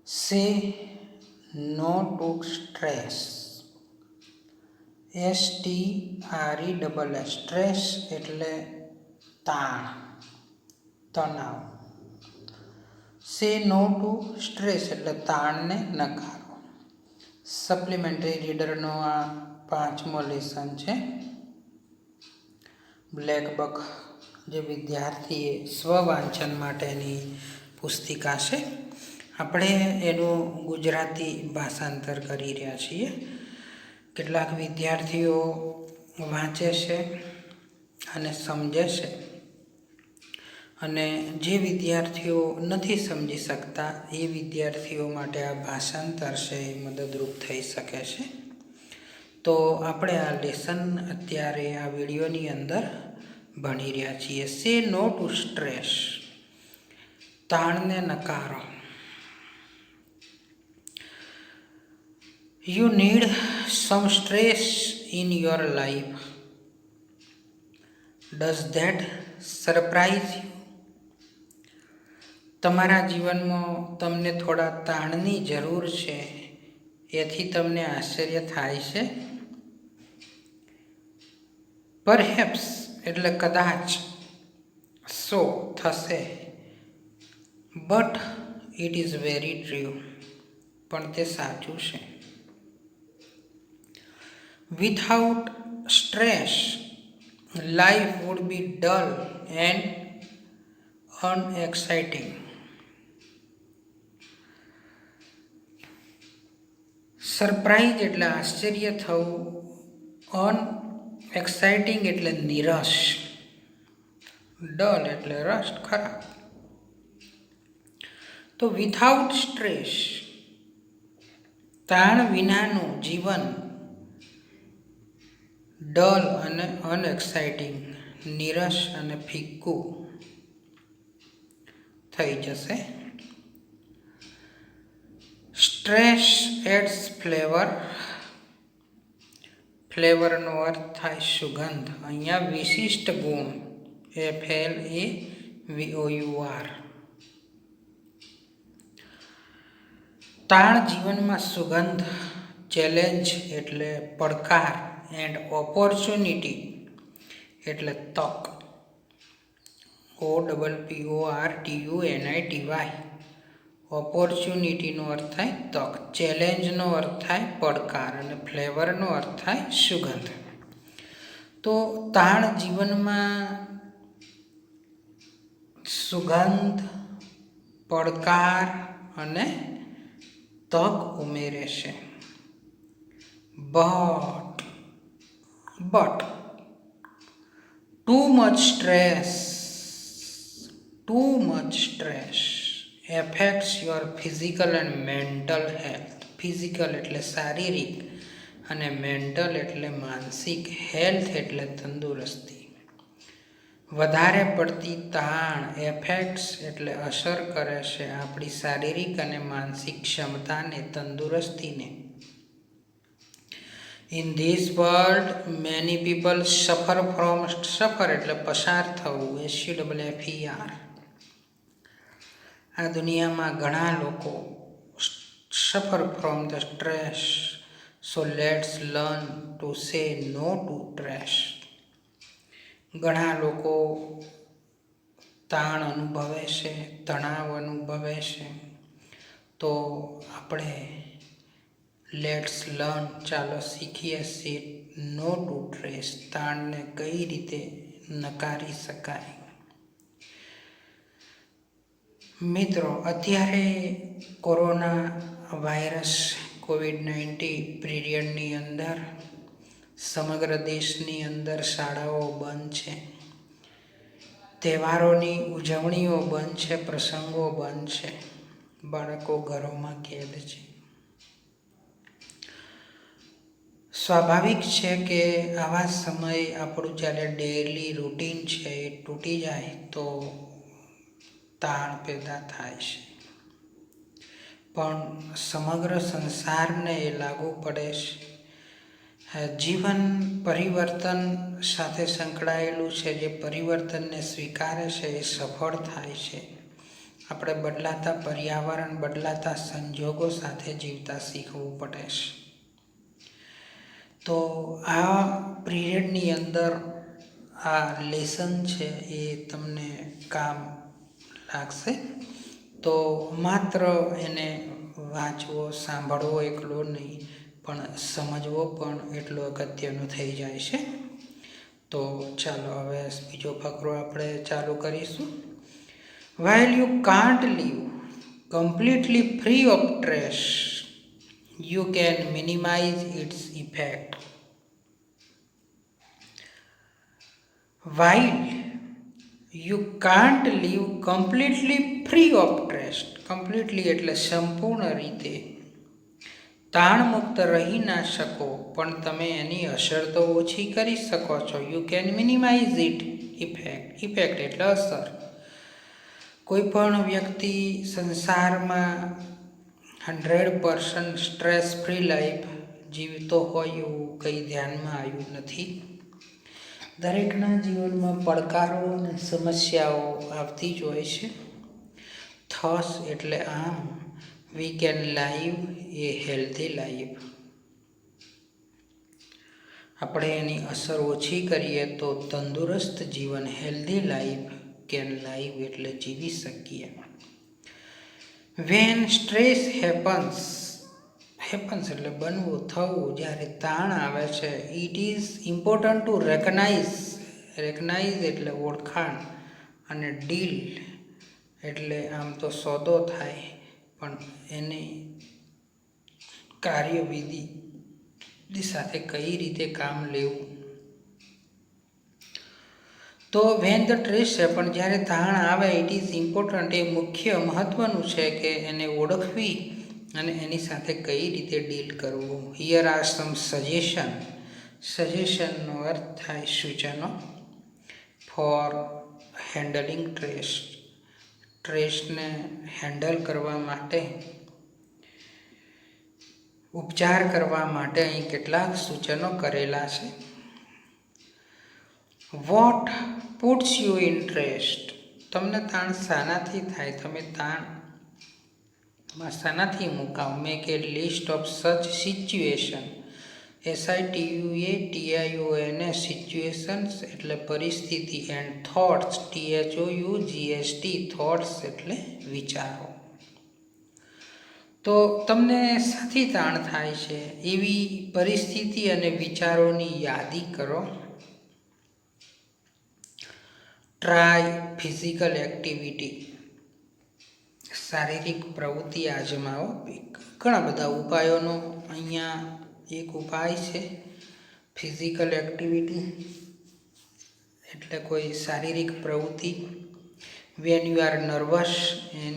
Say no to stress. STRESS. Stress એટલે તાણ, તણાવ. સે નો ટુ સ્ટ્રેસ એટલે તાણને નકારો. સપ્લિમેન્ટરી રીડરનો આ 5મો લેસન છે. બ્લેક બક જે વિદ્યાર્થીએ સ્વવાંચન માટેની પુસ્તિકા છે. આપણે એનું ગુજરાતી ભાષાંતર કરી રહ્યા છીએ. કેટલાક વિદ્યાર્થીઓ વાંચે છે અને સમજે છે, અને જે વિદ્યાર્થીઓ નથી સમજી શકતા એ વિદ્યાર્થીઓ માટે આ ભાષાંતર છે એ મદદરૂપ થઈ શકે છે. તો આપણે આ લેસન અત્યારે આ વિડીયોની અંદર ભણી રહ્યા છીએ. સે નો ટુ સ્ટ્રેસ. તાણને નકારો. You need some stress in your life. Does that surprise you? તમારા જીવનમાં તમને થોડા તાણની જરૂર છે, એથી તમને આશ્ચર્ય થાય છે? Perhaps એટલે કદાચ, so થશે, but it is very true, પણ તે સાચું છે. Without stress, life would be dull and unexciting. Surprise એટલે આશ્ચર્ય થવું, અનએક્સાઇટિંગ એટલે નિરસ, ડલ એટલે રસ ખરાબ. તો વિથઆઉટ સ્ટ્રેસ, તાણ વિનાનું જીવન ડલ અને અનએક્સાઇટિંગ, નિરસ અને ફિક્કું થઈ જશે. Stress adds flavour. ફ્લેવરનો અર્થ થાય સુગંધ. અહીંયા વિશિષ્ટ ગુણ, FLAVOUR. તાણ જીવનમાં સુગંધ. ચેલેન્જ એટલે પડકાર, એન્ડ ઓપોર્ચ્યુનિટી એટલે તક. OPPORTUNITY. ઓપોર્ચ્યુનિટીનો અર્થ થાય તક, ચેલેન્જનો અર્થ થાય પડકાર, અને ફ્લેવરનો અર્થ થાય સુગંધ. તો તાણ જીવનમાં સુગંધ, પડકાર અને તક ઉમેરે છે. But too much stress affects your physical and mental health. Physical એટલે શારીરિક, અને મેન્ટલ એટલે માનસિક, હેલ્થ એટલે તંદુરસ્તી. વધારે પડતી તાણ, એફેક્ટ્સ એટલે અસર કરે છે આપણી શારીરિક અને માનસિક ક્ષમતાને, તંદુરસ્તીને. In this world, many people suffer એટલે પસાર થવું, SUFFER. આ દુનિયામાં ઘણા લોકો suffer from the stress. So let's learn to say no to stress. ઘણા લોકો તાણ અનુભવે છે, તણાવ અનુભવે છે. તો આપણે લેટ્સ લર્ન, ચાલો શીખીએ સે નો ટુ સ્ટ્રેસ. તાણને કઈ રીતે નકારી શકાય. મિત્રો, અત્યારે કોરોના વાયરસ COVID-19 પીરિયડની અંદર સમગ્ર દેશની અંદર શાળાઓ બંધ છે, તહેવારોની ઉજવણીઓ બંધ છે, પ્રસંગો બંધ છે, બાળકો ઘરોમાં કેદ છે. સ્વાભાવિક છે કે આવા સમયે આપણું જ્યારે ડેઈલી રૂટીન છે એ તૂટી જાય તો તાણ પેદા થાય છે. પણ સમગ્ર સંસારને એ લાગુ પડે છે. જીવન પરિવર્તન સાથે સંકળાયેલું છે. જે પરિવર્તનને સ્વીકારે છે એ સફળ થાય છે. આપણે બદલાતા પર્યાવરણ, બદલાતા સંજોગો સાથે જીવતા શીખવું પડે છે. તો આ પીરિયડની અંદર આ લેસન છે એ તમને કામ લાગશે. તો માત્ર એને વાંચવો, સાંભળવો એકલો નહીં, પણ સમજવો પણ એટલો અગત્યનો થઈ જાય છે. તો ચાલો હવે બીજો ફકરો આપણે ચાલુ કરીશું. While you can't live completely free of stress, you can minimize its effect. While you can't live completely free of stress, completely એટલે સંપૂર્ણ રીતે તાણમુક્ત રહી ના શકો, પણ તમે એની અસર તો ઓછી કરી શકો છો. You can minimise it effect. Effect એટલે અસર. કોઈ પણ વ્યક્તિ સંસારમાં 100% સ્ટ્રેસ ફ્રી લાઈફ જીવતો હોય એવું કંઈ ધ્યાનમાં આવ્યું નથી. દરેકના જીવનમાં પડકારો અને સમસ્યાઓ આવતી જ હોય છે. થસ એટલે આમ we can live A healthy life. આપણે એની અસર ઓછી કરીએ તો તંદુરસ્ત જીવન, હેલ્ધી લાઈફ કેન લાઈવ એટલે જીવી શકીએ. વેન સ્ટ્રેસ હેપન્સ એટલે બનવું, થવું, જ્યારે તાણ આવે છે, it is important to recognise એટલે ઓળખાણ, અને ડીલ એટલે આમ તો સોદો થાય, પણ એની કાર્યવિધિ સાથે કઈ રીતે કામ લેવું. તો વેન ધ સ્ટ્રેસ છે, પણ જ્યારે તાણ આવે, ઇટ ઇઝ ઇમ્પોર્ટન્ટ એ મુખ્ય મહત્વનું છે કે એને ઓળખવી અને એની સાથે કઈ રીતે ડીલ કરવું. Here are some suggestion. સજેશનનો અર્થ થાય સૂચનો. For handling stress. સ્ટ્રેસને હેન્ડલ કરવા માટે, ઉપચાર કરવા માટે અહીં કેટલાક સૂચનો કરેલા છે. What puts you in stress. તમને તાણ શાનાથી થાય, તમે તાણમાં શાનાથી મુકાવ. Make a list of such situation. SITUATION situations એટલે પરિસ્થિતિ, એન્ડ થોટ્સ THOUGHT થોટ્સ એટલે વિચારો. તો તમને સાથી તાણ થાય છે એવી પરિસ્થિતિ અને વિચારોની યાદી કરો. Try physical activity. શારીરિક પ્રવૃત્તિ આજમાવો. ઘણા બધા ઉપાયોનો અહીંયા એક ઉપાય છે ફિઝિકલ એક્ટિવિટી એટલે કોઈ શારીરિક પ્રવૃત્તિ. When you are nervous,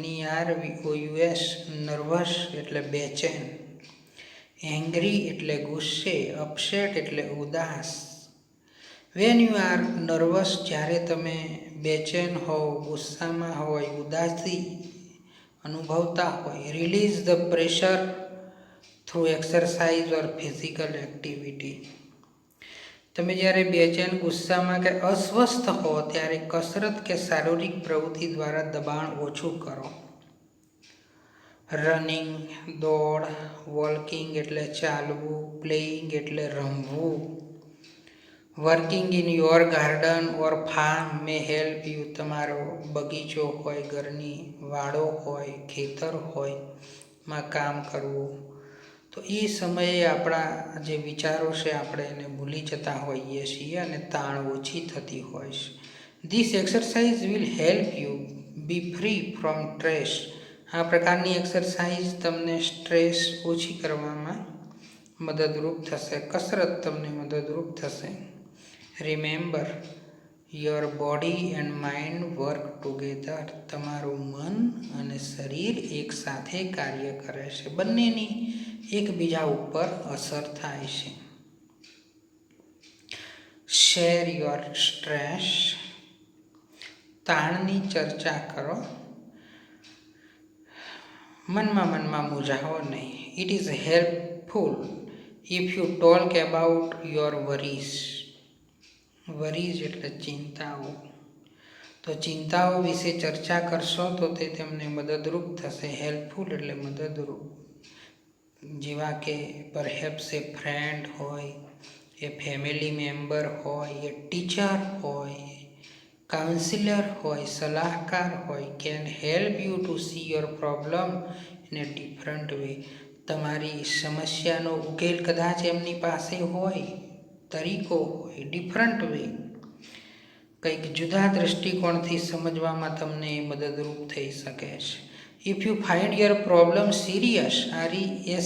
NERVOUS, nervous એટલે બેચેન. એંગ્રી એટલે ગુસ્સે. અપસેટ એટલે ઉદાસ. વેન યુ આર નર્વસ, જ્યારે તમે બેચેન હોવ, ગુસ્સામાં હોય, ઉદાસી અનુભવતા હોય. Release the pressure through exercise or physical activity. તમે જ્યારે બેચેન, ગુસ્સામાં કે અસ્વસ્થ હો ત્યારે કસરત કે શારીરિક પ્રવૃત્તિ દ્વારા દબાણ ઓછું કરો. રનિંગ, દોડ. વોકિંગ એટલે ચાલવું. પ્લેઇંગ એટલે રમવું. Working in your garden or farm may help you. તમારો બગીચો હોય, ઘરની વાડો હોય, ખેતર હોય માં કામ કરવું. તો એ સમયે આપણા જે વિચારો છે આપણે એને ભૂલી જતા હોઈએ છીએ અને તાણ ઓછી થતી હોય છે. This exercise will help you be free from stress. આ પ્રકારની એક્સરસાઇઝ તમને સ્ટ્રેસ ઓછી કરવામાં મદદરૂપ થશે. કસરત તમને મદદરૂપ થશે. Remember, your body and mind work together. તમારું મન અને શરીર એક સાથે કાર્ય કરે છે. બંનેની એકબીજા ઉપર અસર થાય છે. Share your stress. તાણની ચર્ચા કરો. મનમાં મૂંઝાવો નહીં. It is helpful if you talk about your worries. Worries એટલે ચિંતાઓ. તો ચિંતાઓ વિશે ચર્ચા કરશો તો તે તેમને મદદરૂપ થશે. હેલ્પફુલ એટલે મદદરૂપ, જેવા કે પરહેપ્સ એ ફ્રેન્ડ હોય, એ ફેમિલી મેમ્બર હોય, એ ટીચર હોય, કાઉન્સિલર હોય, સલાહકાર હોય. Can help you to see your problem in a different way. તમારી સમસ્યાનો ઉકેલ કદાચ એમની પાસે હોય, તરીકો હોય, ડિફરન્ટ વે, કંઈક જુદા દૃષ્ટિકોણથી સમજવામાં તમને મદદરૂપ થઈ શકે છે. If you find your problem serious,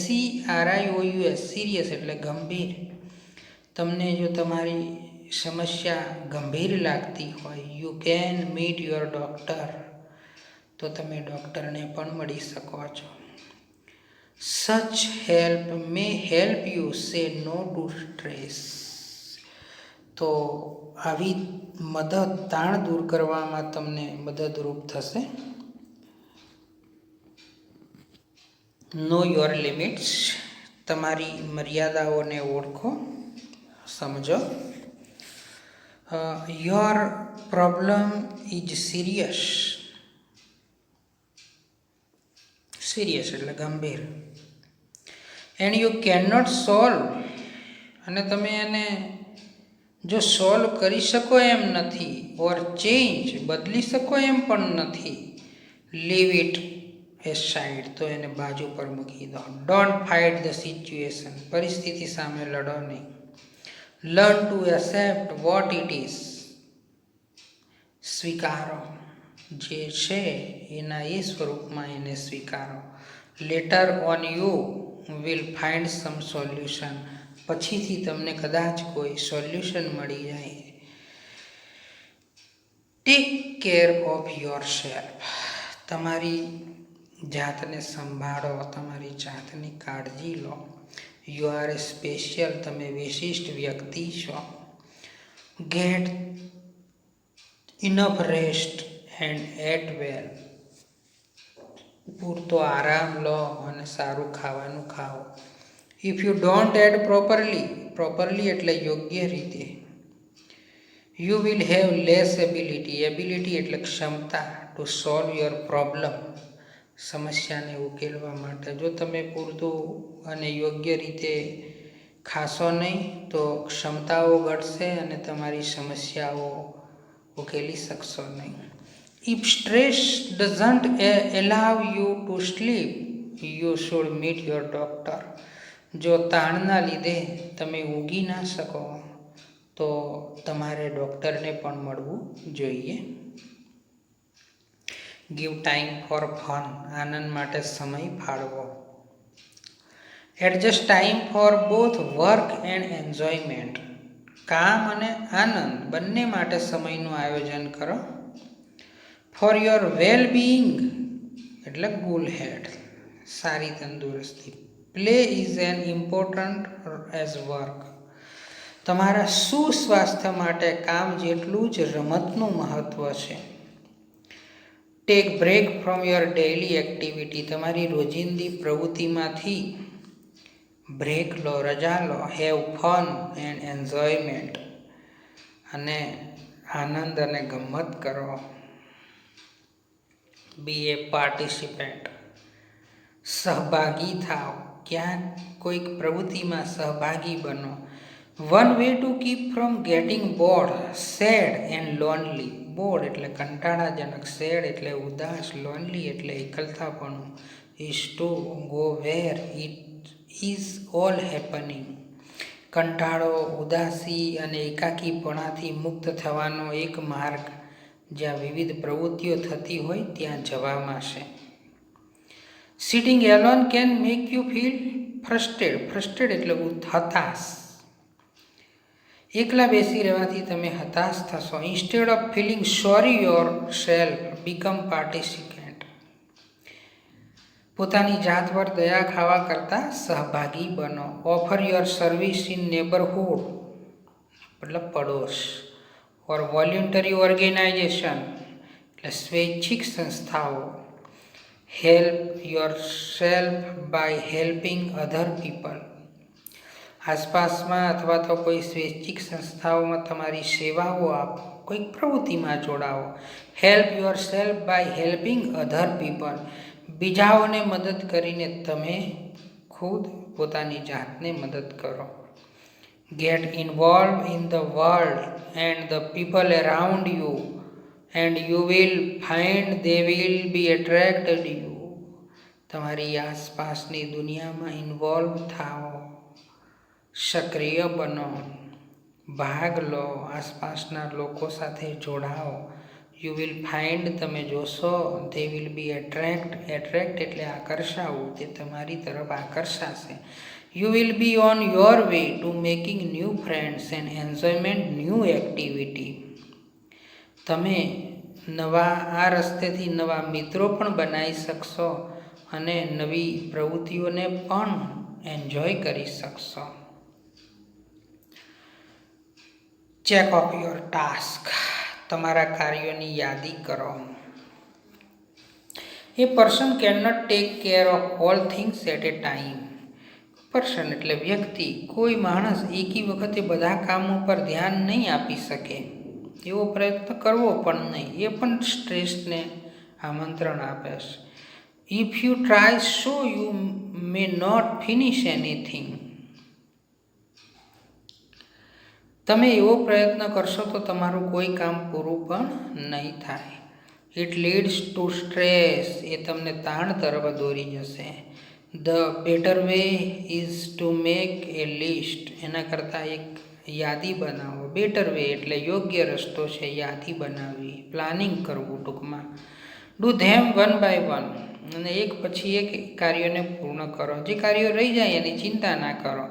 SERIOUS, serious એટલે ગંભીર. તમને જો તમારી સમસ્યા ગંભીર લાગતી હોય, you can meet your doctor, તો તમે ડૉક્ટરને પણ મળી શકો છો. સચ help may help you say no to stress. તો આવી મદદ તાણ દૂર કરવામાં તમને મદદરૂપ થશે. નો યોર લિમિટ્સ, તમારી મર્યાદાઓને ઓળખો, સમજો. Your problem is serious, serious એટલે ગંભીર. And you can not solve, અને તમે એને જો સોલ્વ કરી શકો એમ નથી, ઓર ચેન્જ બદલી શકો એમ પણ નથી. લીવ ઇટ એ સાઇડ, તો એને બાજુ પર મૂકી દો. ડોન્ટ ફાઇટ ધ સિચ્યુએશન, પરિસ્થિતિ સામે લડો નહીં. Learn to accept what it is, સ્વીકારો જે છે એના એ સ્વરૂપમાં એને સ્વીકારો. Later on you will find some solution, પછીથી તમને કદાચ કોઈ સોલ્યુશન મળી જાય. Take care of yourself, તમારી જાતને સંભાળો, તમારી જાતની કાળજી લો. યુ આર એ સ્પેશિયલ, તમે વિશિષ્ટ વ્યક્તિ છો. Get enough rest and eat well, પૂરતો આરામ લો અને સારું ખાવાનું ખાઓ. If you don't eat properly એટલે યોગ્ય રીતે, you will have less ability એટલે ક્ષમતા, ટુ સોલ્વ યોર પ્રોબ્લેમ, સમસ્યાને ઉકેલવા માટે. જો તમે પૂરતું અને યોગ્ય રીતે ખાશો નહીં તો ક્ષમતાઓ ઘટશે અને તમારી સમસ્યાઓ ઉકેલી શકશો નહીં. If stress doesn't એલાવ you to sleep, you should meet your doctor. જો તાણના લીધે તમે ઊંઘી ના શકો તો તમારે ડૉક્ટરને પણ મળવું જોઈએ. ગીવ ટાઈમ ફોર ફન, આનંદ માટે સમય ફાળવો. Adjust time for both work and enjoyment, કામ અને આનંદ બંને માટે સમયનું આયોજન કરો. ફોર યોર વેલ બીઇંગ એટલે ગુલ હેલ્થ, સારી તંદુરસ્તી. Play is an important as work, તમારા સુસ્વાસ્થ્ય માટે કામ જેટલું જ રમતનું મહત્ત્વ છે. Take break from your daily activity, તમારી રોજિંદી પ્રવૃત્તિમાંથી બ્રેક લો, રજા લો. હેવ ફન એન્ડ એન્જોયમેન્ટ, અને આનંદ અને ગમ્મત કરો. બી એ પાર્ટિસિપેન્ટ, સહભાગી થાવ, ક્યાંક કોઈક પ્રવૃત્તિમાં સહભાગી બનો. One way to keep from getting bored, sad and lonely. Bored એટલે કંટાળાજનક, સેડ એટલે ઉદાસ, લોનલી એટલે એકલતાપણું. Is to go where it is all happening, કંટાળો, ઉદાસી અને એકાકીપણાથી મુક્ત થવાનો એક માર્ગ જ્યાં વિવિધ પ્રવૃત્તિઓ થતી હોય ત્યાં જવામાં છે. Sitting alone can make you feel frustrated એટલે હતાશ, એકલા બેસી રહેવાથી તમે હતાશ થશો. Instead of feeling sorry yourself, become participant, પોતાની જાત પર દયા ખાવા કરતાં સહભાગી બનો. Offer your service in neighbourhood મતલબ પડોશ, ઓર વોલ્યુન્ટરી ઓર્ગેનાઇઝેશન એટલે સ્વૈચ્છિક સંસ્થાઓ. Help yourself by helping other people, આસપાસમાં અથવા તો કોઈ સ્વૈચ્છિક સંસ્થાઓમાં તમારી સેવાઓ આપો. કોઈક પ્રવૃત્તિમાં જોડાઓ. Help yourself by helping other people. બીજાઓને મદદ કરીને તમે ખુદ પોતાની જાતને મદદ કરો. Get involve in the world and the people around you and you will find they will be attracted you. તમારી આસપાસની દુનિયામાં ઇન્વોલ્વ થાઓ, સક્રિય બનો, ભાગ લો, આસપાસના લોકો સાથે જોડાઓ. યુ વિલ ફાઇન્ડ, તમે જોશો, દે વિલ બી એટ્રેક્ટ એટલે આકર્ષાવું, તે તમારી તરફ આકર્ષાશે. You will be on your way to making new friends and enjoyment new activity. તમે આ રસ્તેથી નવા મિત્રો પણ બનાવી શકશો અને નવી પ્રવૃત્તિઓને પણ એન્જોય કરી શકશો. Check off your task. તમારા કાર્યોની યાદી કરો. A person can not take care of all things at a time. Person એટલે વ્યક્તિ, કોઈ માણસ એકી વખતે બધા કામો પર ધ્યાન નહીં આપી શકે. એવો પ્રયત્ન કરવો પણ નહીં, એ પણ સ્ટ્રેસને આમંત્રણ આપે છે. If you try so you may not finish anything. તમે એવો પ્રયત્ન કરશો તો તમારું કોઈ કામ પૂરું પણ નહીં થાય. It leads to stress. એ તમને તાણ તરફ દોરી જશે. The better way is to make a list. એના કરતાં એક યાદી બનાવો. બેટર વે એટલે યોગ્ય રસ્તો છે યાદી બનાવવી, પ્લાનિંગ કરવું ટૂંકમાં. Do them one by one. અને એક પછી એક કાર્યોને પૂર્ણ કરો. જે કાર્યો રહી જાય એની ચિંતા ના કરો.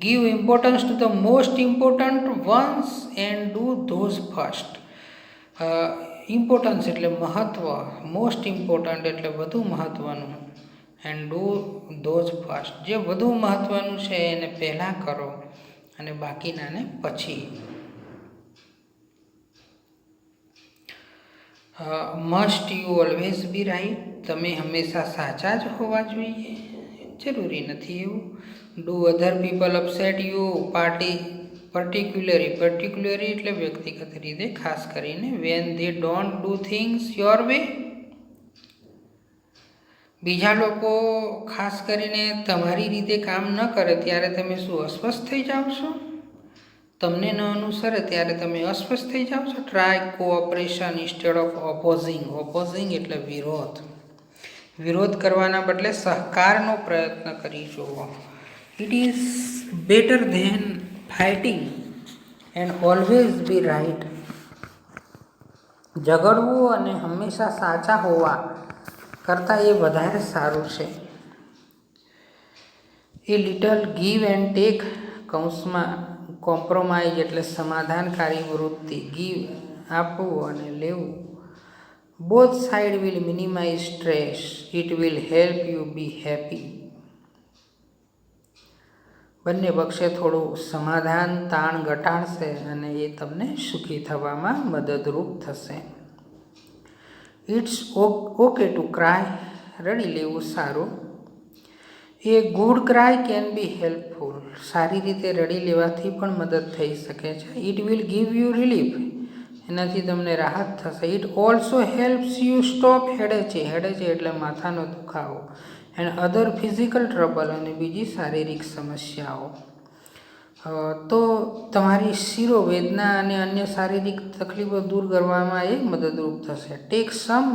Give importance to the most important once and do those first. Importance એટલે મહત્ત્વ, મોસ્ટ ઇમ્પોર્ટન્ટ એટલે વધુ મહત્ત્વનું, એન્ડ ડુ ધોઝ ફર્સ્ટ. જે વધુ મહત્ત્વનું છે એને પહેલાં કરો અને બાકીનાને પછી. Must you always be right. તમે હંમેશા સાચા જ હોવા જોઈએ? જરૂરી નથી એવું. Do other people upset you particularly એટલે વ્યક્તિગત રીતે, ખાસ કરીને. When they don't do things your way. બીજા લોકો ખાસ કરીને તમારી રીતે કામ ન કરે ત્યારે તમે શું અસ્વસ્થ થઈ જાઓ છો? તમને ન અનુસરે ત્યારે તમે અસ્વસ્થ થઈ જાઓ છો? Try cooperation instead of opposing. Opposing એટલે વિરોધ. વિરોધ કરવાના બદલે સહકારનો પ્રયત્ન કરી જુઓ. It is better than fighting and always be right. ઝઘડવું અને હંમેશા સાચા હોવા કરતાં એ વધારે સારું છે. A little give and take, કૌંસમાં કોમ્પ્રોમાઇઝ એટલે સમાધાનકારી વૃત્તિ. ગીવ આપવું અને લેવું. Both side will minimize stress. It will help you be happy. બંને પક્ષે થોડું સમાધાન તાણ ઘટાડશે અને એ તમને સુખી થવામાં મદદરૂપ થશે. It's okay to cry. રડી લેવું સારું. A good cry can be helpful. સારી રીતે રડી લેવાથી પણ મદદ થઈ શકે છે. It will give you relief. એનાથી તમને રાહત થશે. It also helps you stop headache. Headache એટલે માથાનો દુખાવો. એન્ડ અધર ફિઝિકલ ટ્રબલ, અને બીજી શારીરિક સમસ્યાઓ. તો તમારી શિરોવેદના અને અન્ય શારીરિક તકલીફો દૂર કરવામાં એ મદદરૂપ થશે. Take some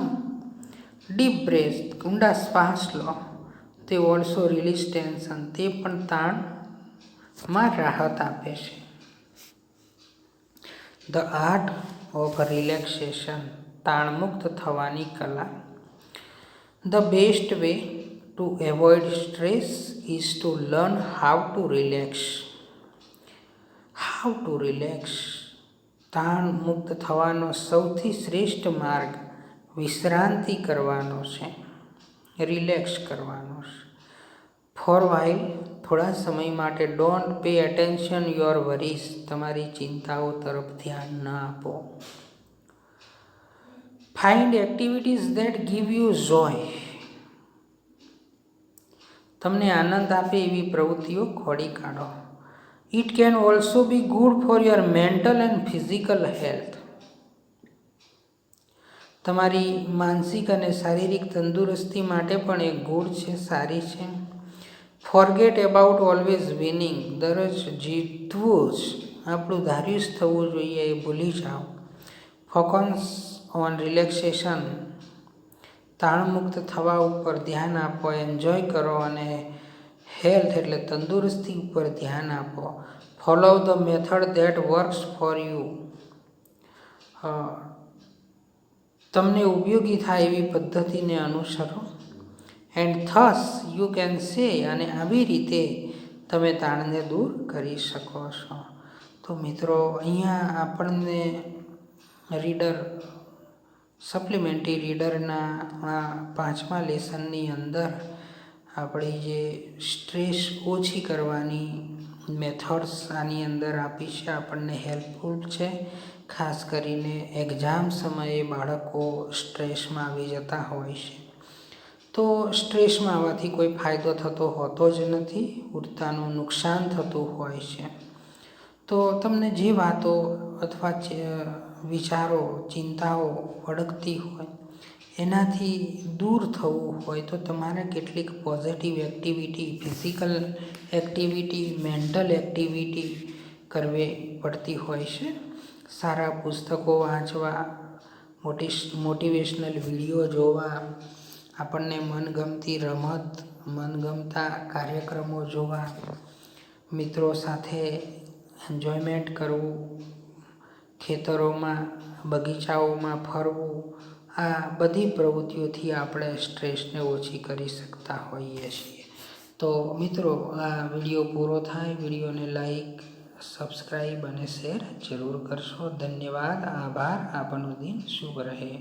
deep breath. ઊંડા શ્વાસ લો. તે ઓલ્સો રિલીઝ ટેન્શન. તે પણ તાણમાં રાહત આપે છે. The art of relaxation. તાણમુક્ત થવાની કલા. The best way to avoid stress is to learn how to relax. How to relax. તાણ મુક્ત થવાનો સૌથી શ્રેષ્ઠ માર્ગ વિશ્રાંતિ કરવાનો છે, રિલેક્સ કરવાનો છે. ફોર વાઇલ, થોડા સમય માટે. Don't pay attention your worries. તમારી ચિંતાઓ તરફ ધ્યાન ન આપો. Find activities that give you joy. તમને આનંદ આપે એવી પ્રવૃત્તિઓ ખોડી કાઢો. It can also be good for your mental and physical health. તમારી માનસિક અને શારીરિક તંદુરસ્તી માટે પણ એક ગુણ છે, સારી છે. Forget about always winning. દરરોજ જીતવું જ આપણું ધાર્યું જ થવું જોઈએ એ ભૂલી જાઓ. Focus on relaxation. તાણમુક્ત થવા ઉપર ધ્યાન આપો, એન્જોય કરો અને હેલ્થ એટલે તંદુરસ્તી ઉપર ધ્યાન આપો. Follow the method that works for you. તમને ઉપયોગી થાય એવી પદ્ધતિને અનુસરો. And thus you can say, અને આવી રીતે તમે તાણને દૂર કરી શકો છો. તો મિત્રો, અહીંયા આપણને રીડર સપ્લિમેન્ટરી રીડરના આ 5મા લેસનની અંદર આપણી જે સ્ટ્રેસ ઓછી કરવાની મેથડ્સ આની અંદર આપી છે, આપણને હેલ્પફુલ છે. ખાસ કરીને એક્ઝામ સમયે બાળકો સ્ટ્રેસમાં આવી જતા હોય છે. તો સ્ટ્રેસમાં આવવાથી કોઈ ફાયદો થતો હોતો જ નથી, ઉડતાનું નુકસાન થતું હોય છે. તો તમને જે વાતો અથવા વિચારો, ચિંતાઓ વળગતી હોય એનાથી દૂર થવું હોય તો તમારે કેટલીક positive activity, physical activity, mental activity કરવી પડતી હોય છે. સારા પુસ્તકો વાંચવા, મોટિવેશનલ વિડીયો જોવા, આપણને મનગમતી રમત, મનગમતા કાર્યક્રમો જોવા, મિત્રો સાથે એન્જોયમેન્ટ કરવું, ખેતરોમાં, બગીચાઓમાં ફરવું, આ બધી પ્રવૃત્તિઓથી આપણે સ્ટ્રેસને ઓછી કરી શકતા હોઈએ છીએ. તો મિત્રો, આ વિડીયો પૂરો થાય, વિડીયોને લાઈક, સબસ્ક્રાઈબ અને શેર જરૂર કરશો. ધન્યવાદ, આભાર. આપનો દિન શુભ રહે.